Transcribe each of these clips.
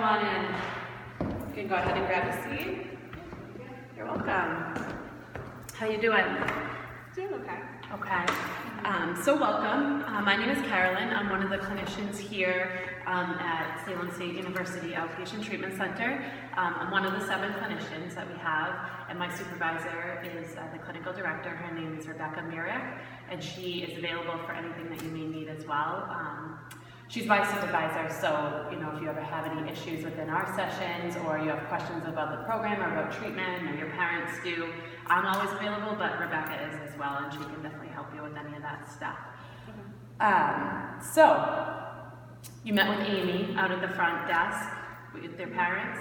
come on in. You can go ahead and grab a seat. You're welcome. How you doing? Doing okay. Okay. So welcome. My name is Carolyn. I'm one of the clinicians here at Salem State University Outpatient Treatment Center. I'm one of the 7 clinicians that we have, and my supervisor is the clinical director. Her name is Rebecca Mirick, and she is available for anything that you may need as well. She's my supervisor, so if you ever have any issues within our sessions, or you have questions about the program or about treatment, or your parents do, I'm always available, but Rebecca is as well, and she can definitely help you with any of that stuff. So, you met with Amy out at the front desk with their parents?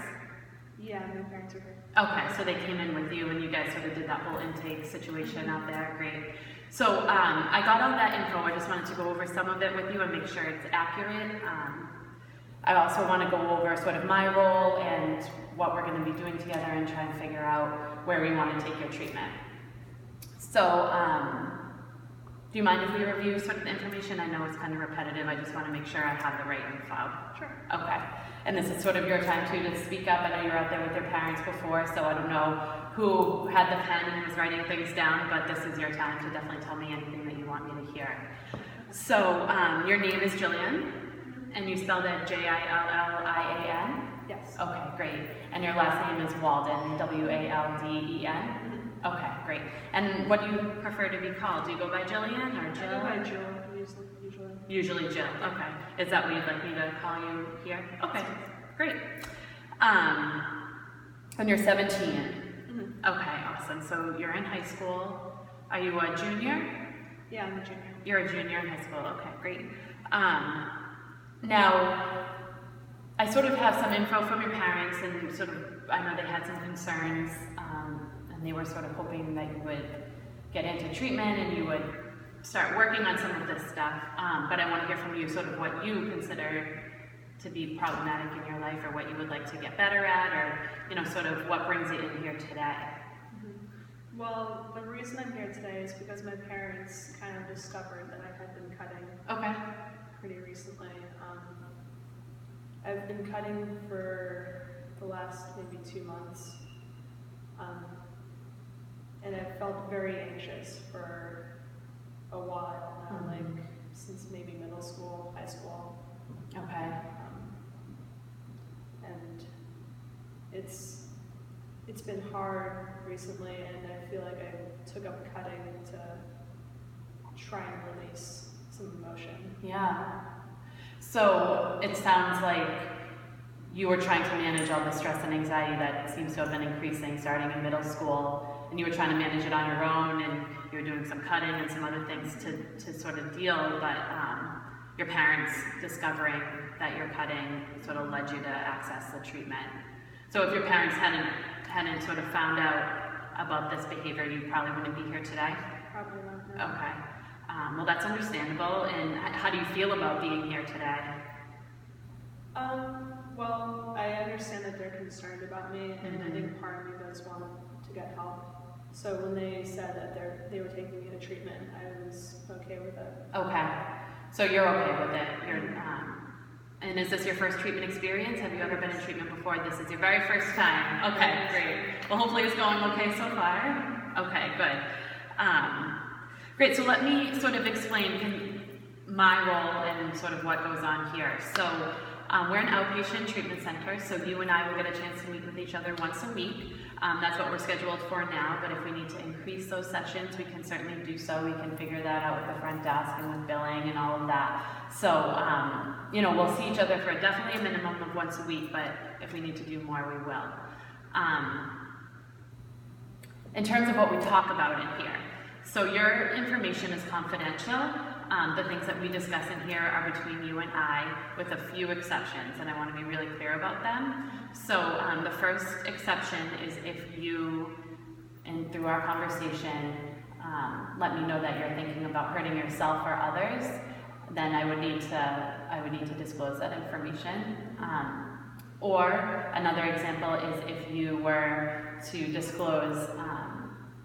Yeah, my parents are here. Okay, so they came in with you and you guys sort of did that whole intake situation out there. Great. So I got all that info. I just wanted to go over some of it with you and make sure it's accurate. I also want to go over sort of my role and what we're going to be doing together and try and figure out where we want to take your treatment. So do you mind if we review sort of the information? I know it's kind of repetitive. I just want to make sure I have the right info. Sure. Okay. And this is sort of your time too to speak up. I know you were out there with your parents before, so I don't know who had the pen and was writing things down, but this is your time to definitely tell me anything that you want me to hear. So your name is Jillian, and you spelled it Jillian? Yes. Okay, great. And your last name is Walden, Walden? Okay, great. And what do you prefer to be called? Do you go by Jillian or Jill? I go by Jill, usually. Usually Jill, okay. Is that what you'd like me to call you here? Okay, great. And you're 17. Mm-hmm. Okay, awesome. So you're in high school. Are you a junior? Yeah, I'm a junior. You're a junior in high school, okay, great. Now, I sort of have some info from your parents, and sort of, I know they had some concerns, and they were sort of hoping that you would get into treatment and you would start working on some of this stuff, but I want to hear from you sort of what you consider to be problematic in your life, or what you would like to get better at, or sort of what brings you in here today. Mm-hmm. Well, the reason I'm here today is because my parents kind of discovered that I had been cutting. Okay. Pretty recently. I've been cutting for the last maybe 2 months, and I've felt very anxious for a while now, like since maybe middle school, high school. Okay. And it's been hard recently, and I feel like I took up cutting to try and release some emotion. Yeah. So it sounds like you were trying to manage all the stress and anxiety that seems to have been increasing starting in middle school, and you were trying to manage it on your own, and you were doing some cutting and some other things to sort of deal, but your parents discovering that you're cutting sort of led you to access the treatment. So if your parents hadn't sort of found out about this behavior, you probably wouldn't be here today? Probably not. No. Okay. Well, that's understandable. And how do you feel about being here today? Well, I understand that they're concerned about me, and I think part of me does want to get help. So when they said that they were taking me to treatment, I was okay with it. Okay. So you're okay with it. And is this your first treatment experience? Have you ever been in treatment before? This is your very first time. Okay, great. Well, hopefully it's going okay so far. Okay, good. Great, so let me sort of explain my role and sort of what goes on here. So we're an outpatient treatment center, so you and I will get a chance to meet with each other once a week. That's what we're scheduled for now, but if we need to increase those sessions, we can certainly do so. We can figure that out with the front desk and with billing and all of that. So, we'll see each other for definitely a minimum of once a week, but if we need to do more, we will. In terms of what we talk about in here, so your information is confidential. The things that we discuss in here are between you and I, with a few exceptions, and I want to be really clear about them. So the first exception is if you, and through our conversation, let me know that you're thinking about hurting yourself or others, then I would need to disclose that information. Or another example is if you were to disclose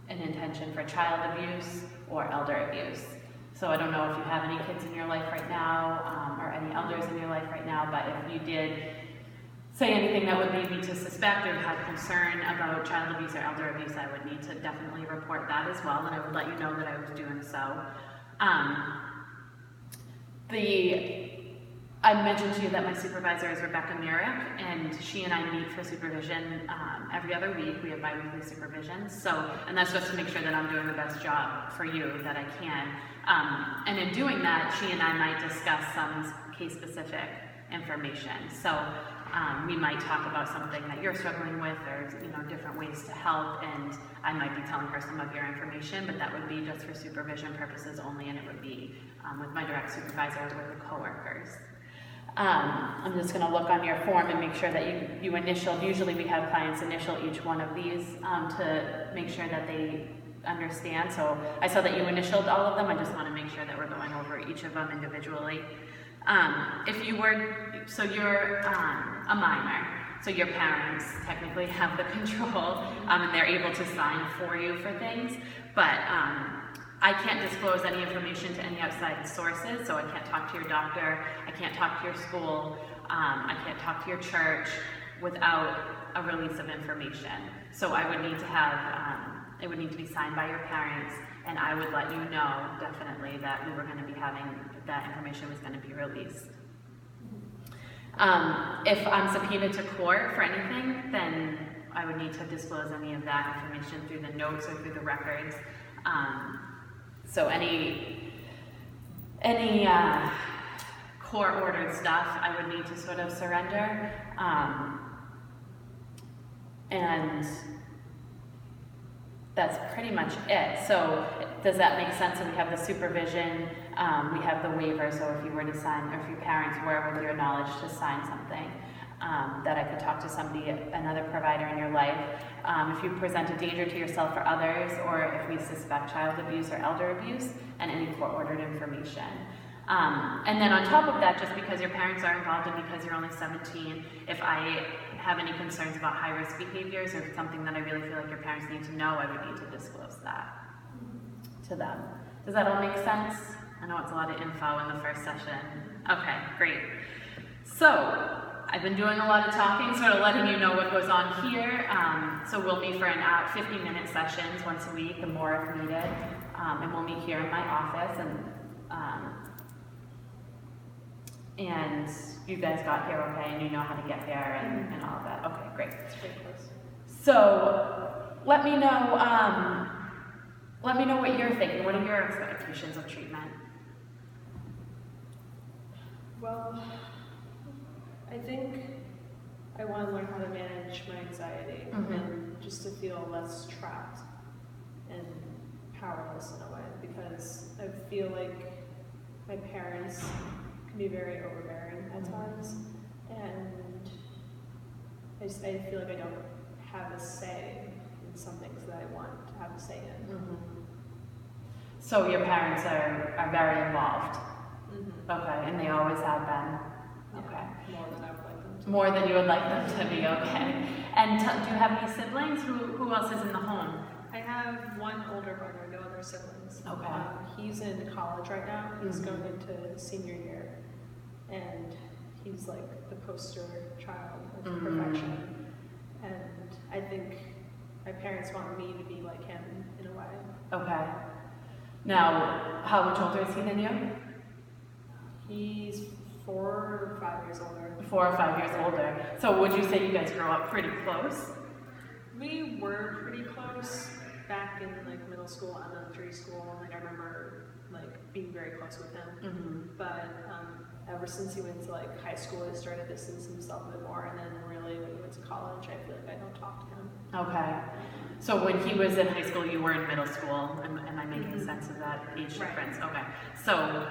an intention for child abuse or elder abuse. So I don't know if you have any kids in your life right now, or any elders in your life right now, but if you did say anything that would lead me to suspect or have concern about child abuse or elder abuse, I would need to definitely report that as well, and I would let you know that I was doing so. I mentioned to you that my supervisor is Rebecca Merrick, and she and I meet for supervision every other week. We have bi-weekly supervision, and that's just to make sure that I'm doing the best job for you that I can. And in doing that, she and I might discuss some case-specific information. So we might talk about something that you're struggling with, or different ways to help, and I might be telling her some of your information, but that would be just for supervision purposes only, and it would be with my direct supervisor or with the coworkers. I'm just going to look on your form and make sure that you initialed. Usually we have clients initial each one of these to make sure that they understand. So I saw that you initialed all of them. I just want to make sure that we're going over each of them individually. If you were, so you're a minor, so your parents technically have the control, and they're able to sign for you for things, but I can't disclose any information to any outside sources, so I can't talk to your doctor, I can't talk to your school, I can't talk to your church without a release of information. So I would need to have, it would need to be signed by your parents, and I would let you know definitely that we were going to be having, that information was going to be released. If I'm subpoenaed to court for anything, then I would need to disclose any of that information through the notes or through the records. So any court-ordered stuff, I would need to sort of surrender. And that's pretty much it. So does that make sense? So we have the supervision, we have the waiver, so if you were to sign, or if your parents were with your knowledge to sign something, that I could talk to somebody, another provider in your life. If you present a danger to yourself or others, or if we suspect child abuse or elder abuse, and any court-ordered information. And then on top of that, just because your parents are involved and because you're only 17, if I have any concerns about high-risk behaviors or something that I really feel like your parents need to know, I would need to disclose that to them. Does that all make sense? I know it's a lot of info in the first session. Okay, great. So I've been doing a lot of talking, sort of letting you know what goes on here. So we'll meet for 50-minute sessions once a week, and more if needed. And we'll meet here in my office, and you guys got here okay, and you know how to get there and all of that. Okay, great. So let me know what you're thinking. What are your expectations of treatment? Well, I think I want to learn how to manage my anxiety and just to feel less trapped and powerless in a way, because I feel like my parents can be very overbearing at times, and I feel like I don't have a say in some things that I want to have a say in. So your parents are very involved? Okay, and they always have been? Okay. More than I would like them to. More than you would like them to be, okay. And do you have any siblings? Who else is in the home? I have one older brother, no other siblings. Okay. He's in college right now. He's going into senior year, and he's like the poster child of perfection. And I think my parents want me to be like him in a way. Okay. Now, how much older is he than you? He's 4 or 5 years older. 4 or 5 years older. So would you say you guys grew up pretty close? We were pretty close back in like middle school, elementary school. Like I remember like being very close with him. But ever since he went to like high school, he started to distance himself a bit more. And then really when he went to college, I feel like I don't talk to him. Okay. So when he was in high school, you were in middle school. Am I making sense of that age difference? Okay. So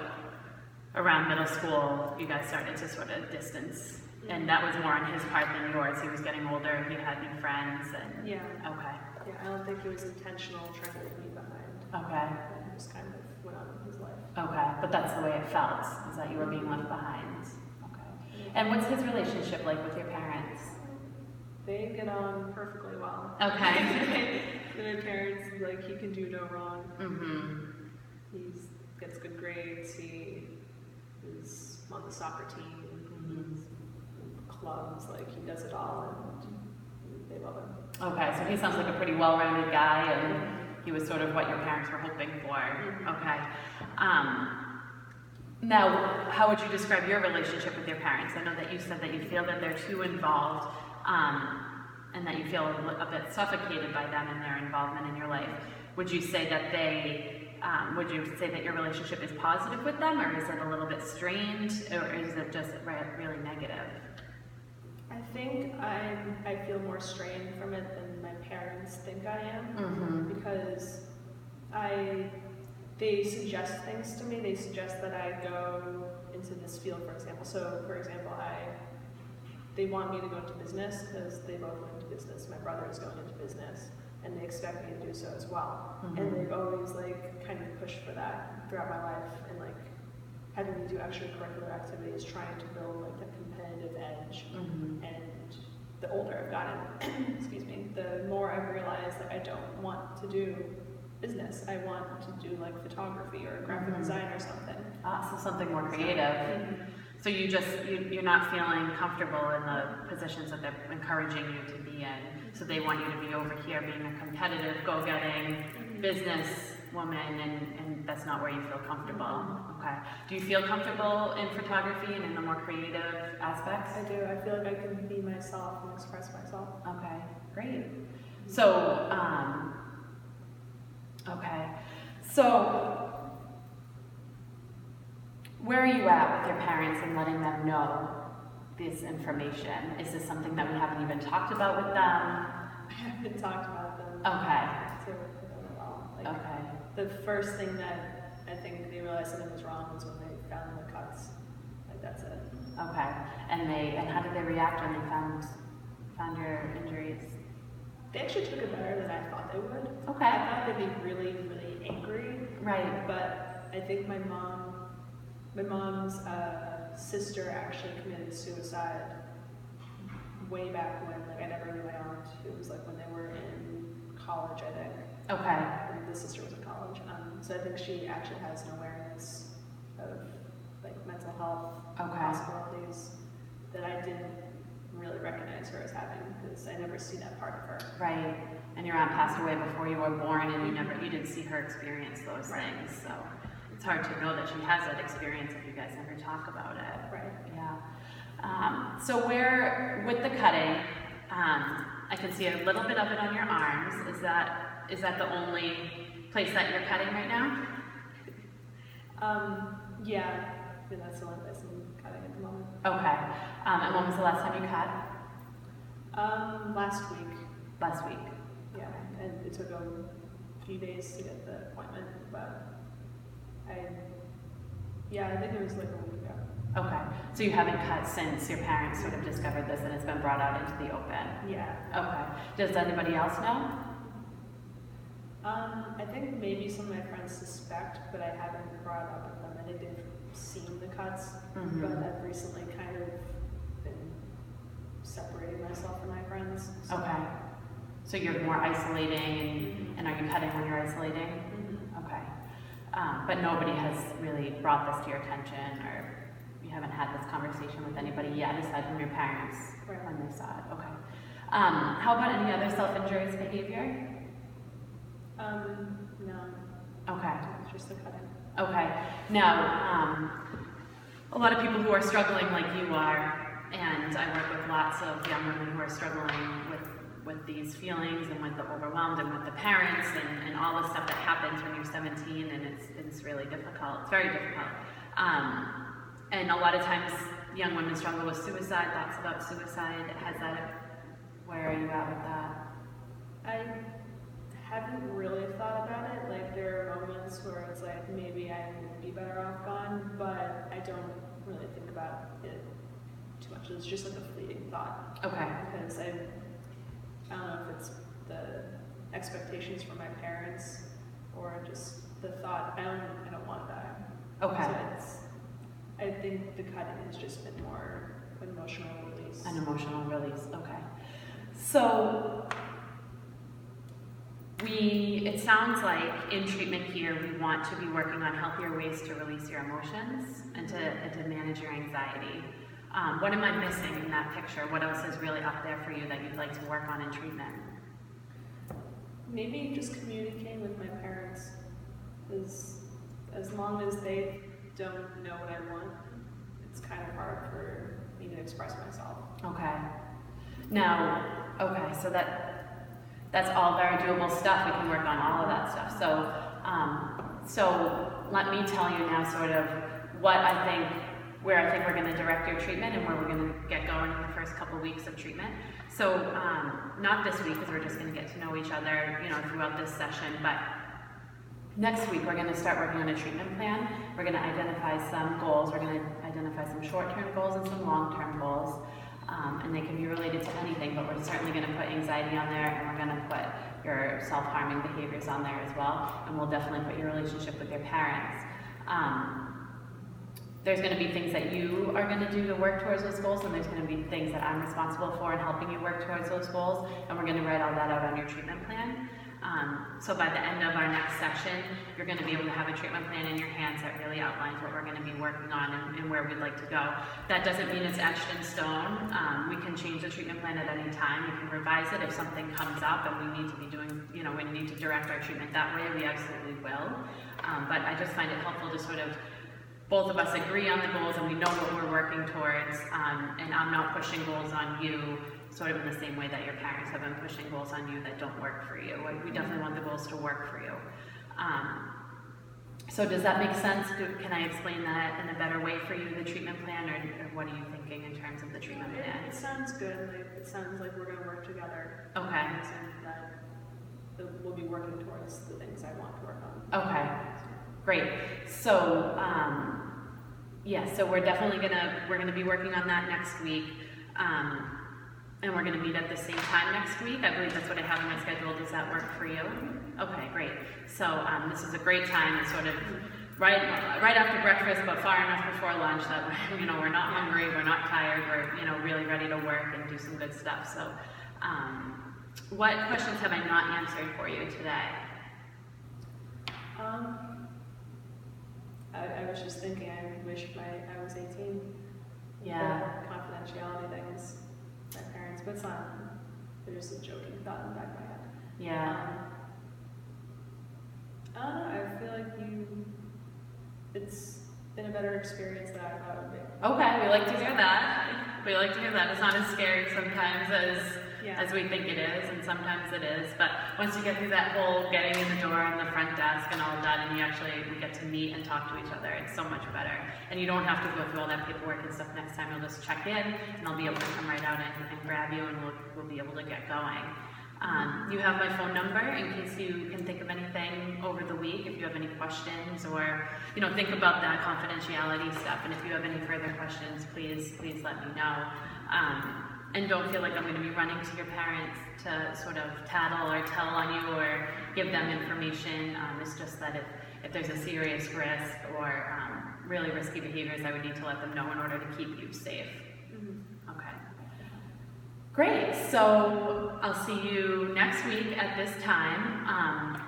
around middle school, you guys started to sort of distance, and that was more on his part than yours. He was getting older, he had new friends, and yeah. Okay. Yeah, I don't think it was intentional trying to leave me behind. Okay. He just kind of went on with his life. Okay, but that's the way it felt, is that you were being left behind. Okay. And what's his relationship like with your parents? They get on perfectly well. Okay. My parents, like, he can do no wrong. He gets good grades. He is on the soccer team. He's clubs, like he does it all, and they love him. Okay, so he sounds like a pretty well-rounded guy, and he was sort of what your parents were hoping for. Okay. Now, how would you describe your relationship with your parents? I know that you said that you feel that they're too involved, and that you feel a bit suffocated by them and their involvement in your life. Would you say that would you say that your relationship is positive with them, or is it a little bit strained, or is it just really negative? I think I feel more strained from it than my parents think I am, because they suggest things to me. They suggest that I go into this field, for example. So, for example, they want me to go into business because they both went into business. My brother is going into business, and they expect me to do so as well. And they've always like kind of pushed for that throughout my life, and like having me do extracurricular activities, trying to build like that competitive edge. And the older I've gotten, excuse me, the more I've realized that I don't want to do business. I want to do like photography or graphic design or something. So something more creative. So you're not feeling comfortable in the positions that they're encouraging you to be in. So they want you to be over here being a competitive, go-getting business woman, and that's not where you feel comfortable. Okay. Do you feel comfortable in photography and in the more creative aspects? I do. I feel like I can be myself and express myself. Okay, great. So, okay. So, where are you at with your parents and letting them know this information? Is this something that we haven't even talked about with them? I haven't talked about them. Okay. To work with them at all. Like, Okay. the first thing that I think they realized something was wrong was when they found the cuts. Like, that's it. Okay. And how did they react when they found your injuries? They actually took it better than I thought they would. Okay. I thought they'd be really, really angry. Right. But I think my mom's sister actually committed suicide way back when. Like, I never knew my aunt. It was like when they were in college, I think. Okay. And the sister was in college. So I think she actually has an awareness of like mental health possibilities that I didn't really recognize her as having, because I never see that part of her. Right. And your aunt passed away before you were born, and you didn't see her experience those things. So it's hard to know that she has that experience if you guys never talk about it. Right. Yeah. So with the cutting, I can see a little bit of it on your arms. Is that the only place that you're cutting right now? Yeah, that's the only place I'm cutting at the moment. Okay. And when was the last time you cut? Last week. Last week. Yeah, and it took a few days to get the appointment, but I think it was like a week ago. Okay. So you haven't cut since your parents sort of discovered this and it's been brought out into the open? Yeah. Okay. Does anybody else know? I think maybe some of my friends suspect, but I haven't brought it up with them. I think they've seen the cuts, but I've recently kind of been separating myself from my friends. So. Okay. So you're more isolating, and are you cutting when you're isolating? Okay. But nobody has really brought this to your attention, or you haven't had this conversation with anybody yet, aside from your parents when they saw it. Okay. How about any other self-injurious behavior? No. Okay. It's just the cutting. Okay. Now, a lot of people who are struggling like you are, and I work with lots of young women who are struggling with these feelings and with the overwhelmed and with the parents and all the stuff that happens when you're 17, and it's really difficult. It's very difficult. And a lot of times young women struggle with suicide, thoughts about suicide. Where are you at with that? I haven't really thought about it. Like, there are moments where it's like, maybe I would be better off gone, but I don't really think about it too much. It's just like a fleeting thought. Okay. Because I don't know if it's the expectations from my parents or just the thought, I don't want to die. Okay. So I think the cutting has just been more emotional release. An emotional release, okay. So, it sounds like in treatment here, we want to be working on healthier ways to release your emotions and to manage your anxiety. What am I missing in that picture? What else is really up there for you that you'd like to work on in treatment? Maybe just communicating with my parents, is as long as they don't know what I want, it's kind of hard for me to express myself. Okay. Now, okay, so that's all very doable stuff. We can work on all of that stuff. So let me tell you now sort of where I think we're going to direct your treatment and where we're going to get going in the first couple weeks of treatment. So not this week, because we're just going to get to know each other, throughout this session, but next week we're going to start working on a treatment plan. We're going to identify some goals. We're going to identify some short-term goals and some long-term goals. And they can be related to anything, but we're certainly going to put anxiety on there, and we're going to put your self-harming behaviors on there as well, and we'll definitely put your relationship with your parents. There's going to be things that you are going to do to work towards those goals, and there's going to be things that I'm responsible for in helping you work towards those goals, and we're going to write all that out on your treatment plan. So by the end of our next session, you're going to be able to have a treatment plan in your hands that really outlines what we're going to be working on and where we'd like to go. That doesn't mean it's etched in stone. We can change the treatment plan at any time. We can revise it if something comes up and we need to be doing, we need to direct our treatment that way, we absolutely will. But I just find it helpful to sort of both of us agree on the goals and we know what we're working towards, and I'm not pushing goals on you sort of in the same way that your parents have been pushing goals on you that don't work for you. We definitely want the goals to work for you. So does that make sense? Can I explain that in a better way for you, the treatment plan, or what are you thinking in terms of the treatment plan? It sounds good. It sounds like we're going to work together. Okay. And that we'll be working towards the things I want to work on. Okay. Great. So, so we're definitely we're gonna be working on that next week, and we're gonna meet at the same time next week. I believe that's what I have in my schedule. Does that work for you? Okay, great. So this is a great time. It's sort of right after breakfast, but far enough before lunch that we're not hungry, we're not tired, we're really ready to work and do some good stuff. So, what questions have I not answered for you today? I was just thinking, I wish I was 18. Yeah. Confidentiality things, my parents, but it's not, there's a joking thought in the back of my head. Yeah. I don't know, I feel like it's been a better experience than I thought it would be. Okay, we like to hear that. We like to hear that. It's not as scary sometimes as we think it is, and sometimes it is. But once you get through that whole getting in the door and the front desk and all of that, and we get to meet and talk to each other, it's so much better. And you don't have to go through all that paperwork and stuff next time. You'll just check in, and I'll be able to come right out and grab you, and we'll be able to get going. You have my phone number in case you can think of anything over the week, if you have any questions, or think about that confidentiality stuff. And if you have any further questions, please let me know. And don't feel like I'm going to be running to your parents to sort of tattle or tell on you or give them information. It's just that if there's a serious risk or really risky behaviors, I would need to let them know in order to keep you safe. Mm-hmm. Okay. Great. So I'll see you next week at this time.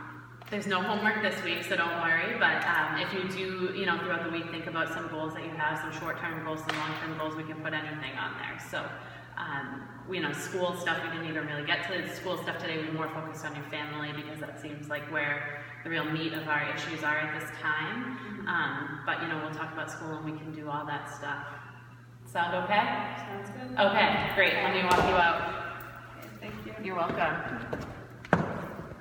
There's no homework this week, so don't worry. But if you do, throughout the week, think about some goals that you have, some short-term goals, some long-term goals. We can put anything on there. So. School stuff, we didn't even really get to the school stuff today. We more focused on your family because that seems like where the real meat of our issues are at this time. But we'll talk about school and we can do all that stuff. Sound okay? Sounds good. Okay, great. Let me walk you out. Okay, thank you. You're welcome.